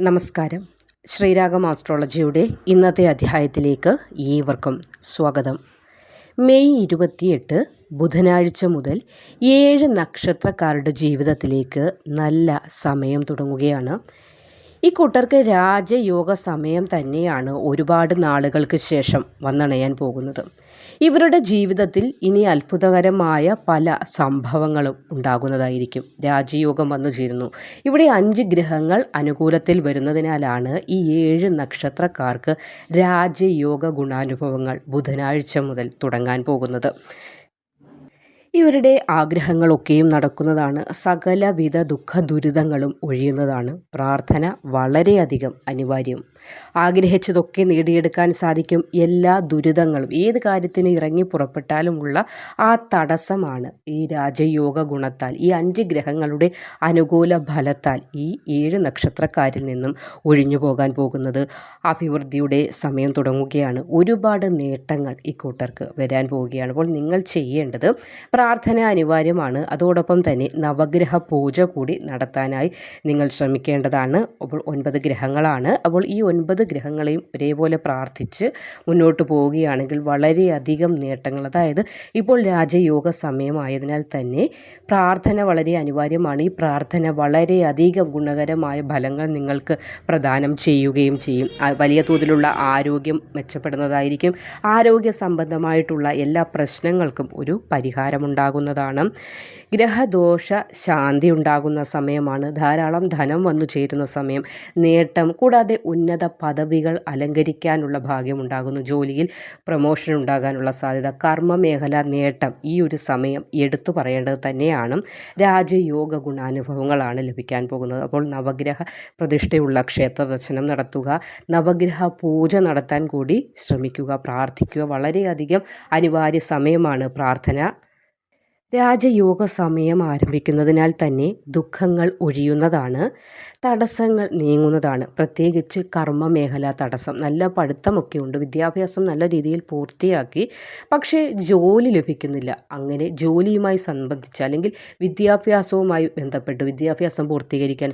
നമസ്കാരം. ശ്രീരാഗം ആസ്ട്രോളജിയുടെ ഇന്നത്തെ അധ്യായത്തിലേക്ക് ഏവർക്കും സ്വാഗതം. മെയ് 28 ബുധനാഴ്ച മുതൽ 7 നക്ഷത്രക്കാരുടെ ജീവിതത്തിലേക്ക് നല്ല സമയം തുടങ്ങുകയാണ്. ഈ കൂട്ടർക്ക് രാജയോഗ സമയം തന്നെയാണ് ഒരുപാട് നാളുകൾക്ക് ശേഷം വന്നണയാൻ പോകുന്നത്. ഇവരുടെ ജീവിതത്തിൽ ഇനി അത്ഭുതകരമായ പല സംഭവങ്ങളും ഉണ്ടാകുന്നതായിരിക്കും. രാജയോഗം വന്നു ചേരുന്നു. ഇവിടെ 5 ഗ്രഹങ്ങൾ അനുകൂലത്തിൽ വരുന്നതിനാലാണ് ഈ 7 നക്ഷത്രക്കാർക്ക് രാജയോഗ ഗുണാനുഭവങ്ങൾ ബുധനാഴ്ച മുതൽ തുടങ്ങാൻ പോകുന്നത്. ഇവരുടെ ആഗ്രഹങ്ങളൊക്കെയും നടക്കുന്നതാണ്. സകലവിധ ദുഃഖ ദുരിതങ്ങളും ഒഴിയുന്നതാണ്. പ്രാർത്ഥന വളരെയധികം അനിവാര്യം. ആഗ്രഹിച്ചതൊക്കെ നേടിയെടുക്കാൻ സാധിക്കും. എല്ലാ ദുരിതങ്ങളും ഏത് കാര്യത്തിന് ഇറങ്ങി പുറപ്പെട്ടാലുമുള്ള ആ തടസ്സമാണ് ഈ രാജയോഗ ഗുണത്താൽ, ഈ 5 ഗ്രഹങ്ങളുടെ അനുകൂല ഫലത്താൽ ഈ 7 നക്ഷത്രക്കാരിൽ നിന്നും ഒഴിഞ്ഞു പോകാൻ പോകുന്നത്. അഭിവൃദ്ധിയുടെ സമയം തുടങ്ങുകയാണ്. ഒരുപാട് നേട്ടങ്ങൾ ഈ കൂട്ടർക്ക് വരാൻ പോവുകയാണ്. അപ്പോൾ നിങ്ങൾ ചെയ്യേണ്ടത് പ്രാർത്ഥന അനിവാര്യമാണ്. അതോടൊപ്പം തന്നെ നവഗ്രഹ പൂജ കൂടി നടത്താനായി നിങ്ങൾ ശ്രമിക്കേണ്ടതാണ്. അപ്പോൾ 9 ഗ്രഹങ്ങളാണ്. അപ്പോൾ ഈ 9 ഗ്രഹങ്ങളെയും ഒരേപോലെ പ്രാർത്ഥിച്ച് മുന്നോട്ട് പോവുകയാണെങ്കിൽ വളരെയധികം നേട്ടങ്ങൾ, അതായത് ഇപ്പോൾ രാജയോഗ സമയമായതിനാൽ തന്നെ പ്രാർത്ഥന വളരെ അനിവാര്യമാണ്. ഈ പ്രാർത്ഥന വളരെയധികം ഗുണകരമായ ഫലങ്ങൾ നിങ്ങൾക്ക് പ്രദാനം ചെയ്യുകയും ചെയ്യും. വലിയ തോതിലുള്ള ആരോഗ്യം മെച്ചപ്പെടുന്നതായിരിക്കും. ആരോഗ്യ സംബന്ധമായിട്ടുള്ള എല്ലാ പ്രശ്നങ്ങൾക്കും ഒരു പരിഹാരമുണ്ടാകുന്നതാണ്. ഗ്രഹദോഷ ശാന്തി ഉണ്ടാകുന്ന സമയമാണ്. ധാരാളം ധനം വന്നു ചേരുന്ന സമയം, നേട്ടം, കൂടാതെ ഉന്നത പദവികൾ അലങ്കരിക്കാനുള്ള ഭാഗ്യമുണ്ടാകുന്നു. ജോലിയിൽ പ്രമോഷൻ ഉണ്ടാകാനുള്ള സാധ്യത, കർമ്മമേഖല നേട്ടം, ഈ ഒരു സമയം എടുത്തു പറയേണ്ടത് തന്നെയാണ്. രാജയോഗ ഗുണാനുഭവങ്ങളാണ് ലഭിക്കാൻ പോകുന്നത്. അപ്പോൾ നവഗ്രഹ പ്രതിഷ്ഠയുള്ള ക്ഷേത്ര ദർശനം നടത്തുക, നവഗ്രഹ പൂജ നടത്താൻ കൂടി ശ്രമിക്കുക, പ്രാർത്ഥിക്കുക. വളരെയധികം അനിവാര്യ സമയമാണ് പ്രാർത്ഥന. രാജയോഗ സമയം ആരംഭിക്കുന്നതിനാൽ തന്നെ ദുഃഖങ്ങൾ ഒഴിയുന്നതാണ്, തടസ്സങ്ങൾ നീങ്ങുന്നതാണ്. പ്രത്യേകിച്ച് കർമ്മമേഖല തടസ്സം, നല്ല പഠിത്തമൊക്കെ ഉണ്ട്, വിദ്യാഭ്യാസം നല്ല രീതിയിൽ പൂർത്തിയാക്കി, പക്ഷേ ജോലി ലഭിക്കുന്നില്ല. അങ്ങനെ ജോലിയുമായി സംബന്ധിച്ച് അല്ലെങ്കിൽ വിദ്യാഭ്യാസവുമായി ബന്ധപ്പെട്ട് വിദ്യാഭ്യാസം പൂർത്തീകരിക്കാൻ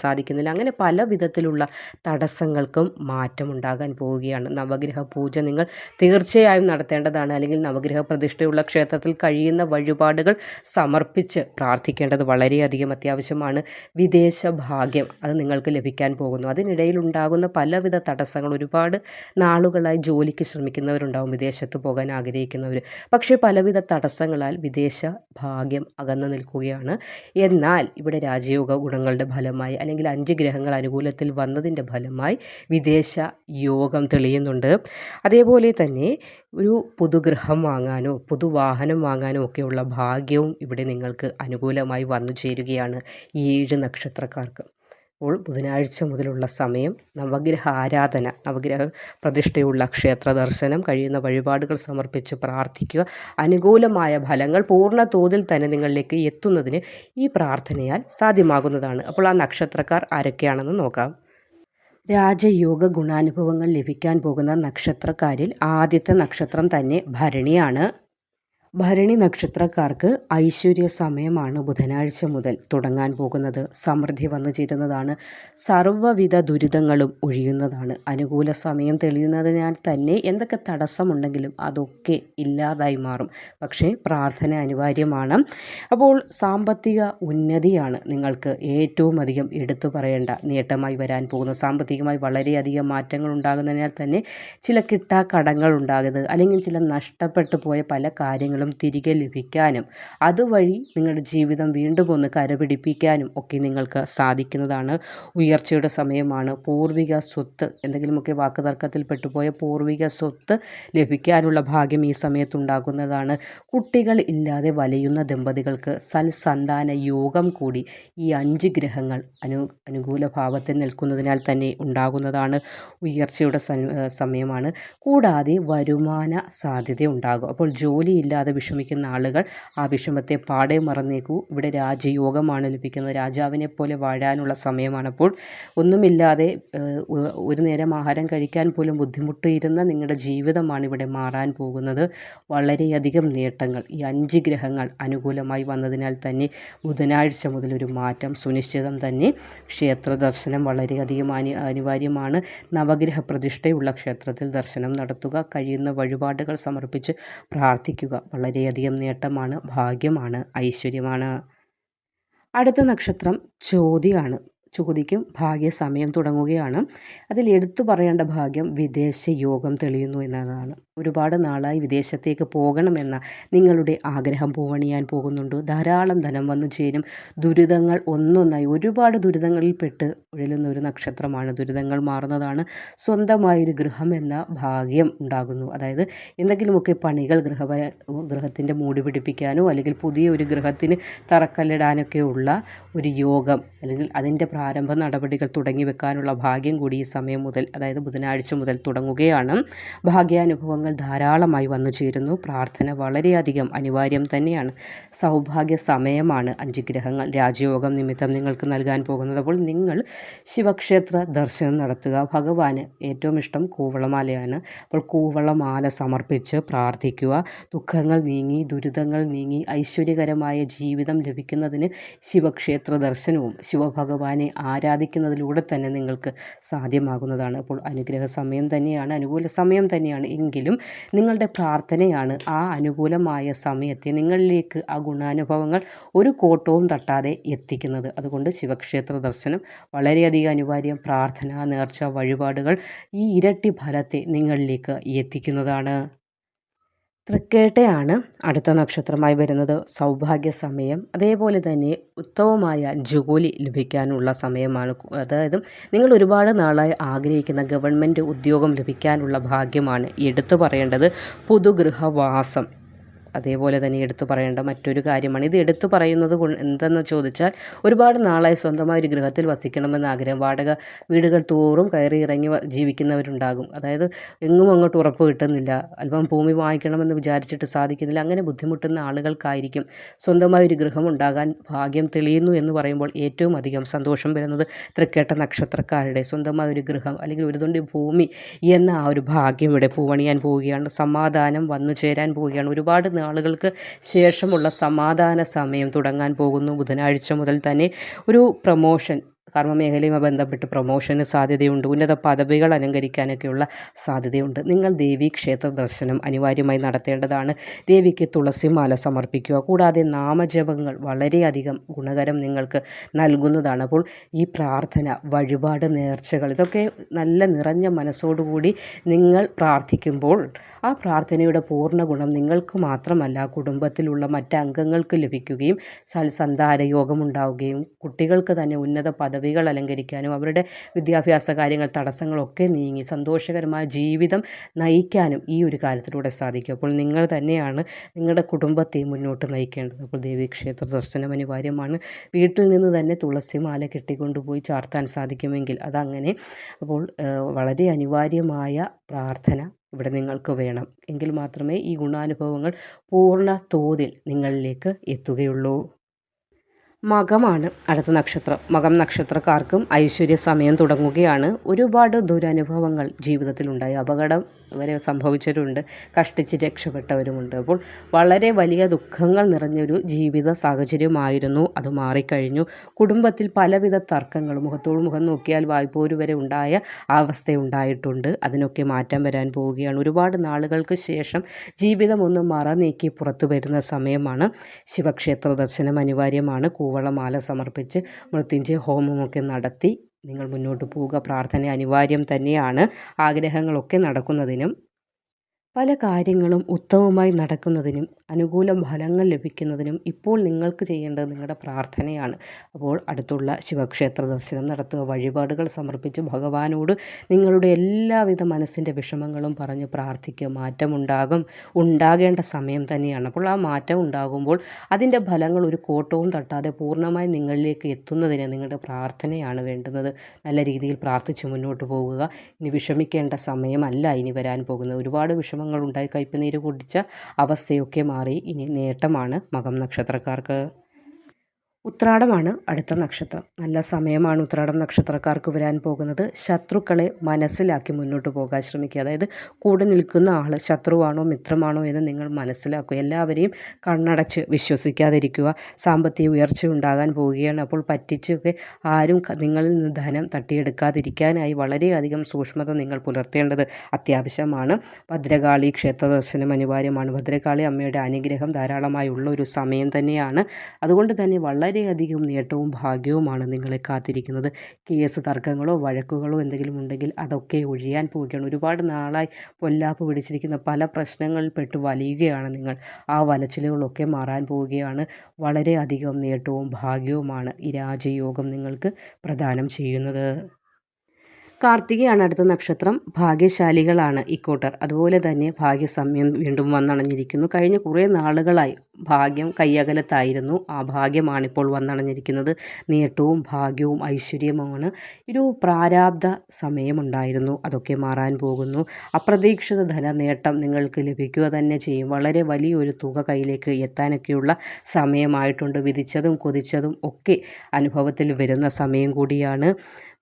സാധിക്കുന്നില്ല. അങ്ങനെ പല വിധത്തിലുള്ള തടസ്സങ്ങൾക്കും മാറ്റമുണ്ടാകാൻ പോവുകയാണ്. നവഗ്രഹ പൂജ നിങ്ങൾ തീർച്ചയായും നടത്തേണ്ടതാണ്. അല്ലെങ്കിൽ നവഗ്രഹ പ്രതിഷ്ഠയുള്ള ക്ഷേത്രത്തിൽ കഴിയുന്ന വഴിപാടുകൾ സമർപ്പിച്ച് പ്രാർത്ഥിക്കേണ്ടത് വളരെയധികം അത്യാവശ്യമാണ്. വിദേശ ഭാഗ്യം അത് നിങ്ങൾക്ക് ലഭിക്കാൻ പോകുന്നു. അതിനിടയിൽ ഉണ്ടാകുന്ന പലവിധ തടസ്സങ്ങൾ, ഒരുപാട് നാളുകളായി ജോലിക്ക് ശ്രമിക്കുന്നവരുണ്ടാവും, വിദേശത്ത് പോകാൻ ആഗ്രഹിക്കുന്നവർ. പക്ഷേ പലവിധ തടസ്സങ്ങളാൽ വിദേശ ഭാഗ്യം അകന്നു നിൽക്കുകയാണ്. എന്നാൽ ഇവിടെ രാജയോഗ ഗുണങ്ങളുടെ ഫലമായി, അല്ലെങ്കിൽ 5 ഗ്രഹങ്ങൾ അനുകൂലത്തിൽ വന്നതിൻ്റെ ഫലമായി വിദേശ യോഗം തെളിയുന്നുണ്ട്. അതേപോലെ തന്നെ ഒരു പുതുഗൃഹം വാങ്ങാനോ പുതുവാഹനം വാങ്ങാനോ ഒക്കെയുള്ള ഭാഗ്യവും ഇവിടെ നിങ്ങൾക്ക് അനുകൂലമായി വന്നു ചേരുകയാണ് ഈ 7 നക്ഷത്രക്കാർക്ക്. അപ്പോൾ ബുധനാഴ്ച മുതലുള്ള സമയം നവഗ്രഹ ആരാധന, നവഗ്രഹ പ്രതിഷ്ഠയുള്ള ക്ഷേത്ര ദർശനം, കഴിയുന്ന വഴിപാടുകൾ സമർപ്പിച്ച് പ്രാർത്ഥിക്കുക. അനുകൂലമായ ഫലങ്ങൾ പൂർണ്ണ തോതിൽ തന്നെ നിങ്ങളിലേക്ക് എത്തുന്നതിന് ഈ പ്രാർത്ഥനയാൽ സാധ്യമാകുന്നതാണ്. അപ്പോൾ ആ നക്ഷത്രക്കാർ ആരൊക്കെയാണെന്ന് നോക്കാം. രാജയോഗ ഗുണാനുഭവങ്ങൾ ലഭിക്കാൻ പോകുന്ന നക്ഷത്രക്കാരിൽ ആദ്യത്തെ നക്ഷത്രം തന്നെ ഭരണിയാണ്. ഭരണി നക്ഷത്രക്കാർക്ക് ഐശ്വര്യ സമയമാണ് ബുധനാഴ്ച മുതൽ തുടങ്ങാൻ പോകുന്നത്. സമൃദ്ധി വന്നു ചേരുന്നതാണ്. സർവ്വവിധ ദുരിതങ്ങളും ഒഴിയുന്നതാണ്. അനുകൂല സമയം തെളിയുന്നതിനാൽ തന്നെ എന്തൊക്കെ തടസ്സമുണ്ടെങ്കിലും അതൊക്കെ ഇല്ലാതായി മാറും. പക്ഷേ പ്രാർത്ഥന അനിവാര്യമാണ്. അപ്പോൾ സാമ്പത്തിക ഉന്നതിയാണ് നിങ്ങൾക്ക് ഏറ്റവും അധികം എടുത്തു പറയേണ്ട നേട്ടമായി വരാൻ പോകുന്നത്. സാമ്പത്തികമായി വളരെയധികം മാറ്റങ്ങൾ ഉണ്ടാകുന്നതിനാൽ തന്നെ ചില കിട്ടാക്കടങ്ങൾ ഉണ്ടാകുന്നത്, അല്ലെങ്കിൽ ചില നഷ്ടപ്പെട്ടു പോയ പല കാര്യങ്ങളും തിരികെ ലഭിക്കാനും അതുവഴി നിങ്ങളുടെ ജീവിതം വീണ്ടും ഒന്ന് കരപിടിപ്പിക്കാനും ഒക്കെ നിങ്ങൾക്ക് സാധിക്കുന്നതാണ്. ഉയർച്ചയുടെ സമയമാണ്. പൂർവിക സ്വത്ത്, എന്തെങ്കിലുമൊക്കെ വാക്കുതർക്കത്തിൽ പെട്ടുപോയ പൂർവിക സ്വത്ത് ലഭിക്കാനുള്ള ഭാഗ്യം ഈ സമയത്തുണ്ടാകുന്നതാണ്. കുട്ടികൾ ഇല്ലാതെ വലയുന്ന ദമ്പതികൾക്ക് സൽസന്താന യോഗം കൂടി ഈ 5 ഗ്രഹങ്ങൾ അനുകൂല ഭാവത്തിൽ നിൽക്കുന്നതിനാൽ തന്നെ ഉണ്ടാകുന്നതാണ്. ഉയർച്ചയുടെ സമയമാണ്. കൂടാതെ വരുമാന സാധ്യത ഉണ്ടാകും. അപ്പോൾ ജോലിയില്ലാതെ വിഷമിക്കുന്ന ആളുകൾ ആ വിഷമത്തെ പാടെ മറന്നേക്കൂ. ഇവിടെ രാജയോഗമാണ് ലഭിക്കുന്നത്. രാജാവിനെ പോലെ വാഴാനുള്ള സമയമാണപ്പോൾ. ഒന്നുമില്ലാതെ ഒരു നേരം ആഹാരം കഴിക്കാൻ പോലും ബുദ്ധിമുട്ടിയിരുന്ന നിങ്ങളുടെ ജീവിതമാണ് ഇവിടെ മാറാൻ പോകുന്നത്. വളരെയധികം നേട്ടങ്ങൾ ഈ 5 ഗ്രഹങ്ങൾ അനുകൂലമായി വന്നതിനാൽ തന്നെ ബുധനാഴ്ച മുതൽ ഒരു മാറ്റം സുനിശ്ചിതം തന്നെ. ക്ഷേത്ര ദർശനം വളരെയധികം അനിവാര്യമാണ്. നവഗ്രഹ പ്രതിഷ്ഠയുള്ള ക്ഷേത്രത്തിൽ ദർശനം നടത്തുക. കഴിയുന്ന വഴിപാടുകൾ സമർപ്പിച്ച് പ്രാർത്ഥിക്കുക. വളരെയധികം നേട്ടമാണ്, ഭാഗ്യമാണ്, ഐശ്വര്യമാണ്. അടുത്ത നക്ഷത്രം ചോതിയാണ്. ചോതിക്കും ഭാഗ്യസമയം തുടങ്ങുകയാണ്. അതിൽ എടുത്തു പറയേണ്ട ഭാഗ്യം വിദേശ യോഗം തെളിയുന്നു എന്നതാണ്. ഒരുപാട് നാളായി വിദേശത്തേക്ക് പോകണമെന്ന നിങ്ങളുടെ ആഗ്രഹം പൂവണിയാൻ പോകുന്നുണ്ട്. ധാരാളം ധനം വന്നു ചേരും. ദുരിതങ്ങൾ ഒന്നൊന്നായി ഒരുപാട് ദുരിതങ്ങളിൽ പെട്ട് ഉഴലുന്ന ഒരു നക്ഷത്രമാണ്. ദുരിതങ്ങൾ മാറുന്നതാണ്. സ്വന്തമായൊരു ഗൃഹം എന്ന ഭാഗ്യം ഉണ്ടാകുന്നു. അതായത് എന്തെങ്കിലുമൊക്കെ പണികൾ ഗൃഹത്തിൻ്റെ മൂടി പിടിപ്പിക്കാനോ അല്ലെങ്കിൽ പുതിയ ഒരു ഗൃഹത്തിന് തറക്കല്ലിടാനൊക്കെയുള്ള ഒരു യോഗം അല്ലെങ്കിൽ അതിൻ്റെ പ്രാരംഭ നടപടികൾ തുടങ്ങി വെക്കാനുള്ള ഭാഗ്യം കൂടി ഈ സമയം മുതൽ, അതായത് ബുധനാഴ്ച മുതൽ തുടങ്ങുകയാണ്. ഭാഗ്യാനുഭവങ്ങൾ ധാരാളമായി വന്നു ചേരുന്നു. പ്രാർത്ഥന വളരെയധികം അനിവാര്യം തന്നെയാണ്. സൗഭാഗ്യ സമയമാണ് 5 ഗ്രഹങ്ങൾ രാജയോഗം നിമിത്തം നിങ്ങൾക്ക് നൽകാൻ പോകുന്നത്. അപ്പോൾ നിങ്ങൾ ശിവക്ഷേത്ര ദർശനം നടത്തുക. ഭഗവാന് ഏറ്റവും ഇഷ്ടം കൂവളമാലയാണ്. അപ്പോൾ കൂവളമാല സമർപ്പിച്ച് പ്രാർത്ഥിക്കുക. ദുഃഖങ്ങൾ നീങ്ങി, ദുരിതങ്ങൾ നീങ്ങി, ഐശ്വര്യകരമായ ജീവിതം ലഭിക്കുന്നതിന് ശിവക്ഷേത്ര ദർശനവും ശിവഭഗവാനെ ആരാധിക്കുന്നതിലൂടെ തന്നെ നിങ്ങൾക്ക് സാധ്യമാകുന്നതാണ്. അപ്പോൾ അനുഗ്രഹ സമയം തന്നെയാണ്, അനുകൂല സമയം തന്നെയാണ്. എങ്കിലും നിങ്ങളുടെ പ്രാർത്ഥനയാണ് ആ അനുകൂലമായ സമയത്തെ നിങ്ങളിലേക്ക് ആ ഗുണാനുഭവങ്ങൾ ഒരു കോട്ടവും തട്ടാതെ എത്തിക്കുന്നത്. അതുകൊണ്ട് ശിവക്ഷേത്ര ദർശനം വളരെയധികം അനിവാര്യം. പ്രാർത്ഥന, നേർച്ച, വഴിപാടുകൾ ഈ ഇരട്ടി ഫലത്തെ നിങ്ങളിലേക്ക് എത്തിക്കുന്നതാണ്. തൃക്കേട്ടയാണ് അടുത്ത നക്ഷത്രമായി വരുന്നത്. സൗഭാഗ്യ സമയം, അതേപോലെ തന്നെ ഉത്തമമായ ജോലി ലഭിക്കാനുള്ള സമയമാണ്. അതായത് നിങ്ങൾ ഒരുപാട് നാളായി ആഗ്രഹിക്കുന്ന ഗവൺമെൻറ് ഉദ്യോഗം ലഭിക്കാനുള്ള ഭാഗ്യമാണ് എടുത്തു പറയേണ്ടത്. പുതുഗൃഹവാസം അതേപോലെ തന്നെ എടുത്തു പറയേണ്ട മറ്റൊരു കാര്യമാണ്. ഇത് എടുത്തു പറയുന്നത് എന്തെന്ന് ചോദിച്ചാൽ, ഒരുപാട് നാളായി സ്വന്തമായ ഒരു ഗൃഹത്തിൽ വസിക്കണമെന്ന ആഗ്രഹം. വാടക വീടുകൾ തോറും കയറി ഇറങ്ങി ജീവിക്കുന്നവരുണ്ടാകും. അതായത് എങ്ങും അങ്ങോട്ട് ഉറപ്പ് കിട്ടുന്നില്ല. അല്പം ഭൂമി വാങ്ങിക്കണമെന്ന് വിചാരിച്ചിട്ട് സാധിക്കുന്നില്ല. അങ്ങനെ ബുദ്ധിമുട്ടുന്ന ആളുകൾക്കായിരിക്കും സ്വന്തമായ ഒരു ഗൃഹം ഉണ്ടാകാൻ ഭാഗ്യം തെളിയുന്നു എന്ന് പറയുമ്പോൾ ഏറ്റവും അധികം സന്തോഷം വരുന്നത് തൃക്കേട്ട നക്ഷത്രക്കാരുടെ സ്വന്തമായ ഒരു ഗൃഹം അല്ലെങ്കിൽ ഒരു തുണ്ടി ഭൂമി എന്ന ആ ഒരു ഭാഗ്യം ഇവിടെ പൂവണിയാൻ പോവുകയാണ്. സമാധാനം വന്നു ചേരാൻ പോവുകയാണ്. ഒരുപാട് ആളുകൾക്ക് ശേഷമുള്ള സമാധാന സമയം തുടങ്ങാൻ പോകുന്നു. ബുധനാഴ്ച മുതൽ തന്നെ ഒരു പ്രമോഷൻ, കർമ്മമേഖലയുമായി ബന്ധപ്പെട്ട് പ്രൊമോഷന് സാധ്യതയുണ്ട്. ഉന്നത പദവികൾ അലങ്കരിക്കാനൊക്കെയുള്ള സാധ്യതയുണ്ട്. നിങ്ങൾ ദേവീ ക്ഷേത്ര ദർശനം അനിവാര്യമായി നടത്തേണ്ടതാണ്. ദേവിക്ക് തുളസിമാല സമർപ്പിക്കുക. കൂടാതെ നാമജപങ്ങൾ വളരെയധികം ഗുണകരം നിങ്ങൾക്ക് നൽകുന്നതാണ്. അപ്പോൾ ഈ പ്രാർത്ഥന, വഴിപാട്, നേർച്ചകൾ ഇതൊക്കെ നല്ല നിറഞ്ഞ മനസ്സോടുകൂടി നിങ്ങൾ പ്രാർത്ഥിക്കുമ്പോൾ ആ പ്രാർത്ഥനയുടെ പൂർണ്ണ ഗുണം നിങ്ങൾക്ക് മാത്രമല്ല കുടുംബത്തിലുള്ള മറ്റംഗങ്ങൾക്ക് ലഭിക്കുകയും സൽസന്താന യോഗമുണ്ടാവുകയും കുട്ടികൾക്ക് തന്നെ ഉന്നത പദവികൾ അലങ്കരിക്കാനും അവരുടെ വിദ്യാഭ്യാസ കാര്യങ്ങൾ തടസ്സങ്ങളൊക്കെ നീങ്ങി സന്തോഷകരമായ ജീവിതം നയിക്കാനും ഈ ഒരു കാര്യത്തിലൂടെ സാധിക്കും. അപ്പോൾ നിങ്ങൾ തന്നെയാണ് നിങ്ങളുടെ കുടുംബത്തെ മുന്നോട്ട് നയിക്കേണ്ടത്. അപ്പോൾ ദേവീക്ഷേത്ര ദർശനം അനിവാര്യമാണ്. വീട്ടിൽ നിന്ന് തന്നെ തുളസിമാല കെട്ടിക്കൊണ്ടുപോയി ചാർത്താൻ സാധിക്കുമെങ്കിൽ അതങ്ങനെ. അപ്പോൾ വളരെ അനിവാര്യമായ പ്രാർത്ഥന ഇവിടെ നിങ്ങൾക്ക് വേണം. എങ്കിൽ മാത്രമേ ഈ ഗുണാനുഭവങ്ങൾ പൂർണ്ണ തോതിൽ നിങ്ങളിലേക്ക് എത്തുകയുള്ളൂ. മകമാണ് അടുത്ത നക്ഷത്രം. മകം നക്ഷത്രക്കാർക്കും ഐശ്വര്യ സമയം തുടങ്ങുകയാണ്. ഒരുപാട് ദുരനുഭവങ്ങൾ ജീവിതത്തിലുണ്ടായി. അപകടം വരെ സംഭവിച്ചവരുണ്ട്, കഷ്ടിച്ച് രക്ഷപ്പെട്ടവരുമുണ്ട്. അപ്പോൾ വളരെ വലിയ ദുഃഖങ്ങൾ നിറഞ്ഞൊരു ജീവിത സാഹചര്യമായിരുന്നു. അത് മാറിക്കഴിഞ്ഞു. കുടുംബത്തിൽ പലവിധ തർക്കങ്ങൾ, മുഖത്തോട് മുഖം നോക്കിയാൽ വായ്പോര് വരെ ഉണ്ടായ അവസ്ഥയുണ്ടായിട്ടുണ്ട്. അതിനൊക്കെ മാറ്റം വരാൻ പോവുകയാണ്. ഒരുപാട് നാളുകൾക്ക് ശേഷം ജീവിതം ഒന്ന് മറനീക്കി പുറത്തു വരുന്ന സമയമാണ്. ശിവക്ഷേത്ര ദർശനം അനിവാര്യമാണ്. കൂവളമാല സമർപ്പിച്ച് മൃത്യുഞ്ജയ ഹോമമൊക്കെ നടത്തി നിങ്ങൾ മുന്നോട്ട് പോവുക. പ്രാർത്ഥന അനിവാര്യം തന്നെയാണ്. ആഗ്രഹങ്ങളൊക്കെ നടക്കുന്നതിനും പല കാര്യങ്ങളും ഉത്തമമായി നടക്കുന്നതിനും അനുകൂല ഫലങ്ങൾ ലഭിക്കുന്നതിനും ഇപ്പോൾ നിങ്ങൾക്ക് ചെയ്യേണ്ടത് നിങ്ങളുടെ പ്രാർത്ഥനയാണ്. അപ്പോൾ അടുത്തുള്ള ശിവക്ഷേത്ര ദർശനം നടത്തുക. വഴിപാടുകൾ സമർപ്പിച്ച് ഭഗവാനോട് നിങ്ങളുടെ എല്ലാവിധ മനസ്സിൻ്റെ വിഷമങ്ങളും പറഞ്ഞ് പ്രാർത്ഥിക്കുക. മാറ്റമുണ്ടാകും, ഉണ്ടാകേണ്ട സമയം തന്നെയാണ്. അപ്പോൾ ആ മാറ്റം ഉണ്ടാകുമ്പോൾ അതിൻ്റെ ഫലങ്ങൾ ഒരു കോട്ടവും തട്ടാതെ പൂർണ്ണമായി നിങ്ങളിലേക്ക് എത്തുന്നതിന് നിങ്ങളുടെ പ്രാർത്ഥനയാണ് വേണ്ടുന്നത്. നല്ല രീതിയിൽ പ്രാർത്ഥിച്ച് മുന്നോട്ട് പോകുക. ഇനി വിഷമിക്കേണ്ട സമയമല്ല ഇനി വരാൻ പോകുന്നത്. ഒരുപാട് വിഷമങ്ങൾ വിഷമങ്ങൾ ഉണ്ടായി കയ്പുനീര് കുടിച്ച അവസ്ഥയൊക്കെ മാറി ഇനി നേട്ടമാണ് മകം നക്ഷത്രക്കാർക്ക്. ഉത്രാടമാണ് അടുത്ത നക്ഷത്രം. നല്ല സമയമാണ് ഉത്രാടം നക്ഷത്രക്കാർക്ക് വരാൻ പോകുന്നത്. ശത്രുക്കളെ മനസ്സിലാക്കി മുന്നോട്ട് പോകാൻ ശ്രമിക്കുക. അതായത് കൂടെ നിൽക്കുന്ന ആൾ ശത്രുവാണോ മിത്രമാണോ എന്ന് നിങ്ങൾ മനസ്സിലാക്കുക. എല്ലാവരെയും കണ്ണടച്ച് വിശ്വസിക്കാതിരിക്കുക. സാമ്പത്തിക ഉയർച്ച ഉണ്ടാകാൻ പോവുകയാണ്. അപ്പോൾ പറ്റിച്ചൊക്കെ ആരും നിങ്ങളിൽ നിന്ന് ധനം തട്ടിയെടുക്കാതിരിക്കാനായി വളരെയധികം സൂക്ഷ്മത നിങ്ങൾ പുലർത്തേണ്ടത് അത്യാവശ്യമാണ്. ഭദ്രകാളി ക്ഷേത്ര ദർശനം അനിവാര്യമാണ്. ഭദ്രകാളി അമ്മയുടെ അനുഗ്രഹം ധാരാളമായുള്ള ഒരു സമയം തന്നെയാണ്. അതുകൊണ്ട് തന്നെ വളരെയധികം നേട്ടവും ഭാഗ്യവുമാണ് നിങ്ങളെ കാത്തിരിക്കുന്നത്. കേസ് തർക്കങ്ങളോ വഴക്കുകളോ എന്തെങ്കിലും ഉണ്ടെങ്കിൽ അതൊക്കെ ഒഴിയാൻ പോവുകയാണ്. ഒരുപാട് നാളായി പൊല്ലാപ്പ് പിടിച്ചിരിക്കുന്ന പല പ്രശ്നങ്ങളിൽ പെട്ട് വലയുകയാണ് നിങ്ങൾ. ആ വലച്ചിലുകളൊക്കെ മാറാൻ പോവുകയാണ്. വളരെയധികം നേട്ടവും ഭാഗ്യവുമാണ് ഈ രാജയോഗം നിങ്ങൾക്ക് പ്രദാനം ചെയ്യുന്നത്. കാർത്തികയാണ് അടുത്ത നക്ഷത്രം. ഭാഗ്യശാലികളാണ് ഇക്കൂട്ടർ. അതുപോലെ തന്നെ ഭാഗ്യസമയം വീണ്ടും വന്നണഞ്ഞിരിക്കുന്നു. കഴിഞ്ഞ കുറേ നാളുകളായി ഭാഗ്യം കയ്യകലത്തായിരുന്നു. ആ ഭാഗ്യമാണിപ്പോൾ വന്നണഞ്ഞിരിക്കുന്നത്. നേട്ടവും ഭാഗ്യവും ഐശ്വര്യവുമാണ്. ഒരു പ്രാരാബ്ധ സമയമുണ്ടായിരുന്നു, അതൊക്കെ മാറാൻ പോകുന്നു. അപ്രതീക്ഷിത ധനനേട്ടം നിങ്ങൾക്ക് ലഭിക്കുക തന്നെ ചെയ്യും. വളരെ വലിയൊരു തുക കയ്യിലേക്ക് എത്താനൊക്കെയുള്ള സമയമായിട്ടുണ്ട്. വിധിച്ചതും കൊതിച്ചതും ഒക്കെ അനുഭവത്തിൽ വരുന്ന സമയം കൂടിയാണ്.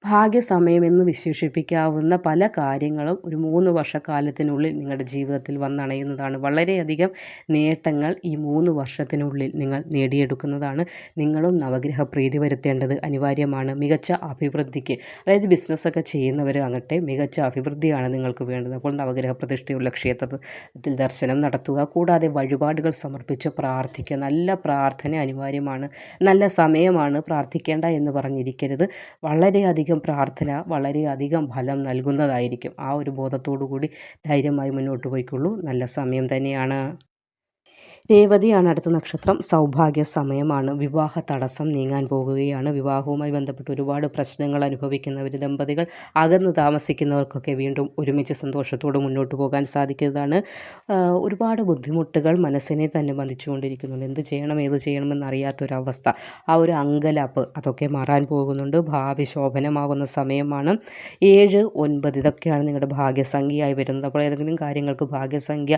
ഭാഗ്യസമയമെന്ന് വിശേഷിപ്പിക്കാവുന്ന പല കാര്യങ്ങളും ഒരു 3 വർഷക്കാലത്തിനുള്ളിൽ നിങ്ങളുടെ ജീവിതത്തിൽ വന്നണയുന്നതാണ്. വളരെയധികം നേട്ടങ്ങൾ ഈ 3 വർഷത്തിനുള്ളിൽ നിങ്ങൾ നേടിയെടുക്കുന്നതാണ്. നിങ്ങളും നവഗ്രഹ പ്രീതി വരുത്തേണ്ടത് അനിവാര്യമാണ്. മികച്ച അഭിവൃദ്ധിക്ക്, അതായത് ബിസിനസ്സൊക്കെ ചെയ്യുന്നവരാകട്ടെ, മികച്ച അഭിവൃദ്ധിയാണ് നിങ്ങൾക്ക് വേണ്ടത്. അപ്പോൾ നവഗ്രഹ പ്രതിഷ്ഠയുള്ള ക്ഷേത്രത്തിൽ ദർശനം നടത്തുക. കൂടാതെ വഴിപാടുകൾ സമർപ്പിച്ച് പ്രാർത്ഥിക്കുക. നല്ല പ്രാർത്ഥന അനിവാര്യമാണ്. നല്ല സമയമാണ്, പ്രാർത്ഥിക്കേണ്ട എന്ന് പറഞ്ഞിരിക്കരുത്. വളരെയധികം പ്രാർത്ഥന വളരെയധികം ഫലം നൽകുന്നതായിരിക്കും. ആ ഒരു ബോധത്തോടു കൂടി ധൈര്യമായി മുന്നോട്ട് പോയിക്കൊള്ളൂ. നല്ല സമയം തന്നെയാണ്. രേവതിയാണ് അടുത്ത നക്ഷത്രം. സൗഭാഗ്യ സമയമാണ്. വിവാഹ തടസ്സം നീങ്ങാൻ പോകുകയാണ്. വിവാഹവുമായി ബന്ധപ്പെട്ട് ഒരുപാട് പ്രശ്നങ്ങൾ അനുഭവിക്കുന്നവർ, ദമ്പതികൾ അകന്ന് താമസിക്കുന്നവർക്കൊക്കെ വീണ്ടും ഒരുമിച്ച് സന്തോഷത്തോടെ മുന്നോട്ട് പോകാൻ സാധിക്കുന്നതാണ്. ഒരുപാട് ബുദ്ധിമുട്ടുകൾ മനസ്സിനെ തന്നെ ബന്ധിച്ചുകൊണ്ടിരിക്കുന്നുണ്ട്. എന്ത് ചെയ്യണം ഏത് ചെയ്യണമെന്നറിയാത്തൊരവസ്ഥ, ആ ഒരു അങ്കലാപ്പ്, അതൊക്കെ മാറാൻ പോകുന്നുണ്ട്. ഭാവി ശോഭനമാകുന്ന സമയമാണ്. 7, 9 ഇതൊക്കെയാണ് നിങ്ങളുടെ ഭാഗ്യസംഖ്യയായി വരുന്നത്. അപ്പോൾ ഏതെങ്കിലും കാര്യങ്ങൾക്ക് ഭാഗ്യസംഖ്യ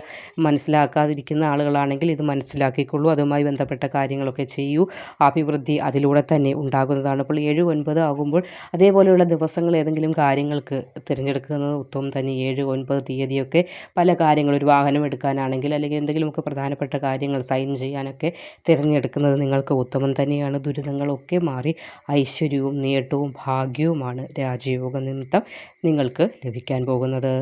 മനസ്സിലാക്കാതിരിക്കുന്ന ആളുകളാണെങ്കിൽ ഇത് മനസ്സിലാക്കിക്കൊള്ളൂ. അതുമായി ബന്ധപ്പെട്ട കാര്യങ്ങളൊക്കെ ചെയ്യൂ. അഭിവൃദ്ധി അതിലൂടെ തന്നെ ഉണ്ടാകുന്നതാണ്. അപ്പോൾ 7, 9 ആകുമ്പോൾ അതേപോലെയുള്ള ദിവസങ്ങൾ ഏതെങ്കിലും കാര്യങ്ങൾക്ക് തിരഞ്ഞെടുക്കുന്നത് ഉത്തമം തന്നെ. 7, 9 തീയതിയൊക്കെ പല കാര്യങ്ങൾ, ഒരു വാഹനം എടുക്കാനാണെങ്കിൽ അല്ലെങ്കിൽ എന്തെങ്കിലുമൊക്കെ പ്രധാനപ്പെട്ട കാര്യങ്ങൾ സൈൻ ചെയ്യാനൊക്കെ തിരഞ്ഞെടുക്കുന്നത് നിങ്ങൾക്ക് ഉത്തമം തന്നെയാണ്. ദുരിതങ്ങളൊക്കെ മാറി ഐശ്വര്യവും നേട്ടവും ഭാഗ്യവുമാണ് രാജയോഗ നിമിത്തം നിങ്ങൾക്ക് ലഭിക്കാൻ പോകുന്നത്.